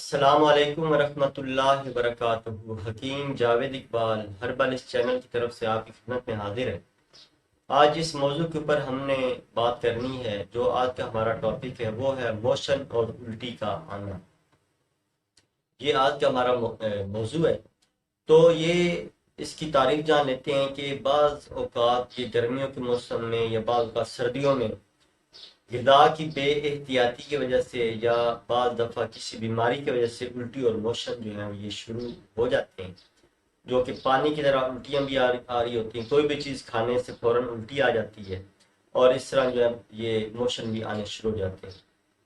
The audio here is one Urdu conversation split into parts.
السلام علیکم ورحمۃ اللہ وبرکاتہ۔ حکیم جاوید اقبال ہربل اس چینل کی طرف سے آپ کی خدمت میں حاضر ہے۔ آج اس موضوع کے اوپر ہم نے بات کرنی ہے۔ جو آج کا ہمارا ٹاپک ہے وہ ہے موشن اور الٹی کا آنا۔ یہ آج کا ہمارا موضوع ہے۔ تو یہ اس کی تعریف جان لیتے ہیں کہ بعض اوقات یہ گرمیوں کے موسم میں یا بعض اوقات سردیوں میں غذا کی بے احتیاطی کی وجہ سے یا بعض دفعہ کسی بیماری کی وجہ سے الٹی اور موشن جو ہے یہ شروع ہو جاتے ہیں، جو کہ پانی کی طرح الٹیاں بھی آ رہی ہوتی ہیں۔ کوئی بھی چیز کھانے سے فوراً الٹی آ جاتی ہے اور اس طرح جو ہے یہ موشن بھی آنے شروع ہو جاتے ہیں۔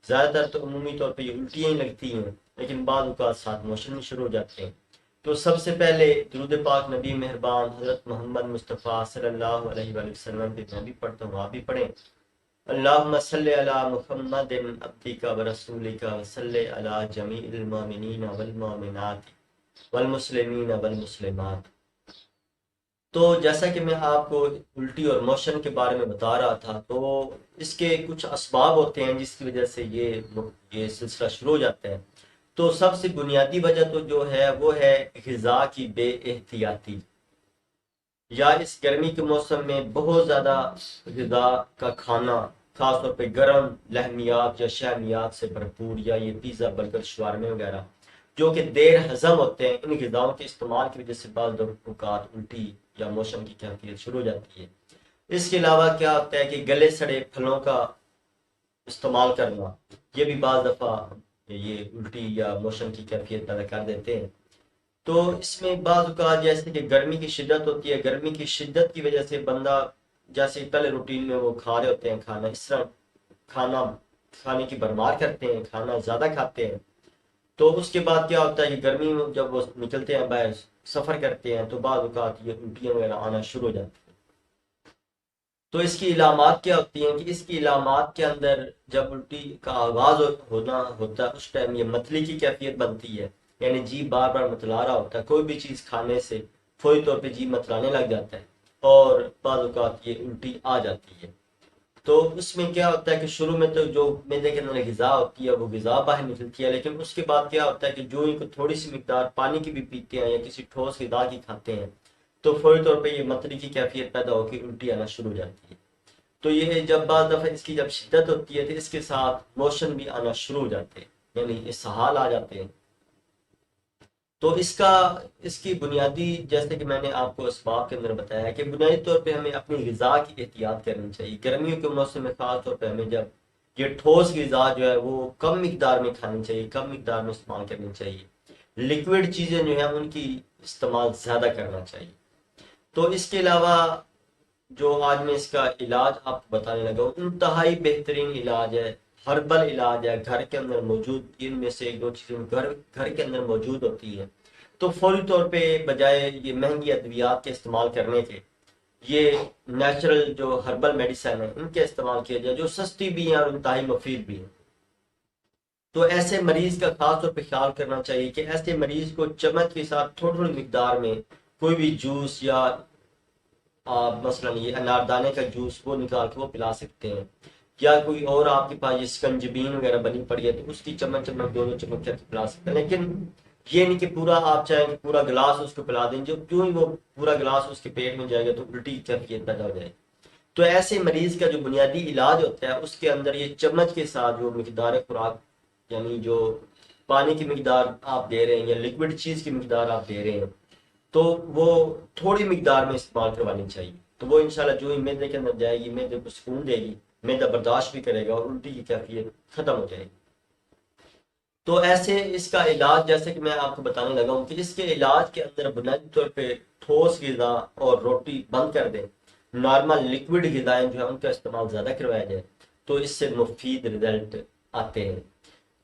زیادہ تر تو عمومی طور پہ یہ الٹیاں ہی لگتی ہیں، لیکن بعض اوقات ساتھ موشن بھی شروع ہو جاتے ہیں۔ تو سب سے پہلے درود پاک نبی مہربان حضرت محمد مصطفیٰ صلی اللہ علیہ وآلہ وسلم پہ میں بھی پڑھتا ہوں، آپ بھی پڑھیں۔ اللہم صلی علی محمد عبدک و رسولک و صلی علی جمیع المؤمنین والمؤمنات والمسلمین والمسلمات۔ تو جیسا کہ میں آپ کو الٹی اور موشن کے بارے میں بتا رہا تھا، تو اس کے کچھ اسباب ہوتے ہیں جس کی وجہ سے یہ سلسلہ شروع ہو جاتا ہے۔ تو سب سے بنیادی وجہ تو جو ہے وہ ہے غذا کی بے احتیاطی، یا اس گرمی کے موسم میں بہت زیادہ غذا کا کھانا، خاص طور پہ گرم لحمیات یا شحمیات سے بھرپور، یا یہ پیزا برگر شوارمے وغیرہ جو کہ دیر ہضم ہوتے ہیں، ان غذاؤں کے استعمال کی وجہ سے بعض اوقات الٹی یا موشن کی کیفیت شروع ہو جاتی ہے۔ اس کے علاوہ کیا ہوتا ہے کہ گلے سڑے پھلوں کا استعمال کرنا، یہ بھی بعض دفعہ یہ الٹی یا موشن کی کیفیت پیدا کر دیتے ہیں۔ تو اس میں بعض اوقات جیسے کہ گرمی کی شدت ہوتی ہے، گرمی کی شدت کی وجہ سے بندہ جیسے پہلے روٹین میں وہ کھا رہے ہوتے ہیں کھانا، اس طرح کھانا کھانے کی بھرمار کرتے ہیں، کھانا زیادہ کھاتے ہیں، تو اس کے بعد کیا ہوتا ہے کہ گرمی میں جب وہ نکلتے ہیں باہر سفر کرتے ہیں تو بعض اوقات یہ الٹیاں وغیرہ آنا شروع ہو جاتی ہیں۔ تو اس کی علامات کیا ہوتی ہیں کہ اس کی علامات کے اندر جب الٹی کا آغاز ہوتا ہے اس ٹائم یہ متلی کی کیفیت بنتی ہے، یعنی جی بار بار متلا رہا ہوتا ہے، کوئی بھی چیز کھانے سے فوری طور پہ جی متلانے لگ جاتا ہے اور بعض اوقات یہ الٹی آ جاتی ہے۔ تو اس میں کیا ہوتا ہے کہ شروع میں تو جو معدے کے اندر غذا ہوتی ہے وہ غذا باہر نکلتی ہے، لیکن اس کے بعد کیا ہوتا ہے کہ جو ہی تھوڑی سی مقدار پانی کی بھی پیتے ہیں یا کسی ٹھوس غذا کی کھاتے ہیں تو فوری طور پہ یہ متلی کی کیفیت پیدا ہو کے الٹی آنا شروع ہو جاتی ہے۔ تو یہ جب بعض دفعہ اس کی جب شدت ہوتی ہے تو اس کے ساتھ موشن بھی آنا شروع ہو جاتے ہیں، یعنی اسہال آ جاتے ہیں۔ تو اس کی بنیادی، جیسے کہ میں نے آپ کو اسباب کے اندر بتایا کہ بنیادی طور پہ ہمیں اپنی غذا کی احتیاط کرنی چاہیے۔ گرمیوں کے موسم میں خاص طور پہ ہمیں جب یہ ٹھوس غذا جو ہے وہ کم مقدار میں کھانی چاہیے، کم مقدار میں استعمال کرنی چاہیے۔ لکوڈ چیزیں جو ہیں ان کی استعمال زیادہ کرنا چاہیے۔ تو اس کے علاوہ جو آج میں اس کا علاج آپ کو بتانے لگا ہوں، انتہائی بہترین علاج ہے، ہربل علاج ہے، گھر کے اندر موجود ان میں سے ایک دو چیزیں گھر کے اندر موجود ہوتی ہیں، تو فوری طور پہ بجائے یہ مہنگی ادویات کے استعمال کرنے کے یہ نیچرل جو ہربل میڈیسن ہے ان کے استعمال کیا جائے، جو سستی بھی ہیں اور انتہائی مفید بھی ہیں۔ تو ایسے مریض کا خاص طور پہ خیال کرنا چاہیے کہ ایسے مریض کو چمچ کے ساتھ تھوڑی تھوڑی مقدار میں کوئی بھی جوس، یا آپ مثلا یہ اناردانے کا جوس وہ نکال کے وہ پلا سکتے ہیں، یا کوئی اور آپ کے پاس یہ سکنجبین وغیرہ بنی پڑی ہے تو اس کی چمچ چمچ دو دو چمچ کر کے پلا سکتے ہیں، لیکن یہ نہیں کہ پورا آپ چاہیں کہ پورا گلاس اس کو پلا دیں، جو کیوں ہی وہ پورا گلاس اس کے پیٹ میں جائے گا تو الٹی کیفیت پیدا ہو جائے۔ تو ایسے مریض کا جو بنیادی علاج ہوتا ہے اس کے اندر یہ چمچ کے ساتھ جو مقدار خوراک، یعنی جو پانی کی مقدار آپ دے رہے ہیں یا لکوڈ چیز کی مقدار آپ دے رہے ہیں، تو وہ تھوڑی مقدار میں استعمال کروانی چاہیے۔ تو وہ انشاءاللہ جو ہی معدے کے اندر جائے گی، معدے کو سکون دے گی، معدہ برداشت بھی کرے گا اور الٹی کی کیفیت ختم ہو جائے گی۔ تو ایسے اس کا علاج جیسے کہ میں آپ کو بتانے لگا ہوں کہ اس کے علاج کے اندر بنیادی طور پہ ٹھوس غذا اور روٹی بند کر دیں، نارمل لکوڈ غذائیں جو ہیں ان کا استعمال زیادہ کروایا جائے، تو اس سے مفید رزلٹ آتے ہیں۔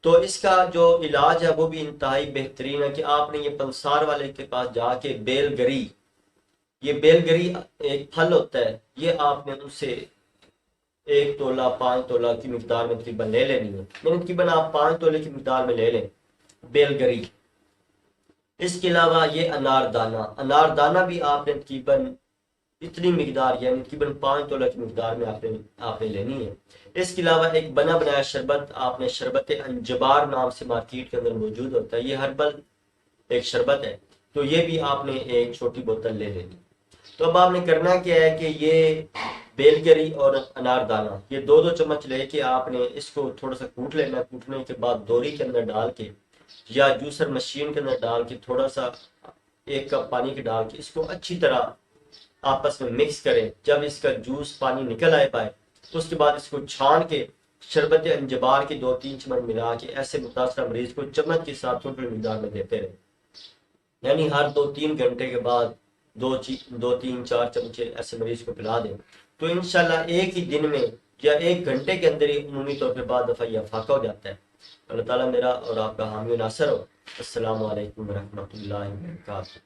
تو اس کا جو علاج ہے وہ بھی انتہائی بہترین ہے کہ آپ نے یہ پنسار والے کے پاس جا کے بیل گری، یہ بیل گری ایک پھل ہوتا ہے، یہ آپ نے ان سے 1 تولہ 5 تولہ کی مقدار میں تقریباً لے لینی ہے، یعنی تقریباً آپ 5 تولے کی مقدار میں لے لیں بیل گری۔ اس کے علاوہ یہ انار دانہ بھی آپ نے تقریباً اتنی مقدار یعنی تقریباً 5 تولہ کی مقدار میں آپ نے لینی ہے۔ اس کے علاوہ ایک بنا بنایا شربت آپ نے شربت انجبار نام سے مارکیٹ کے اندر موجود ہوتا ہے، یہ ہربل ایک شربت ہے، تو یہ بھی آپ نے ایک چھوٹی بوتل لے لینی۔ تو اب آپ نے کرنا کیا ہے کہ یہ بیل گری اور انار دانہ یہ 2 چمچ لے کے آپ نے اس کو تھوڑا سا کوٹ لینا، کوٹنے کے بعد دوری کے اندر ڈال کے یا جوسر مشین کے اندر ڈال کے تھوڑا سا 1 کپ پانی کے ڈال کے اس کو اچھی طرح آپس میں مکس کریں۔ جب اس کا جوس پانی نکل آئے پائے تو اس کے بعد اس کو چھان کے شربت انجبار کے 2-3 چمچ ملا کے ایسے متاثرہ مریض کو چمچ کے ساتھ تھوڑی مقدار میں دیتے رہیں، یعنی ہر 2-3 گھنٹے کے بعد 2-3-4 چمچے ایسے مریض کو پلا دیں، تو انشاءاللہ ایک ہی دن میں یا 1 گھنٹے کے اندر ہی عمومی طور پہ بعد دفعہ یہ افاقہ ہو جاتا ہے۔ اللہ تعالیٰ میرا اور آپ کا حامی و ناصر ہو۔ السلام علیکم ورحمۃ اللہ وبرکاتہ۔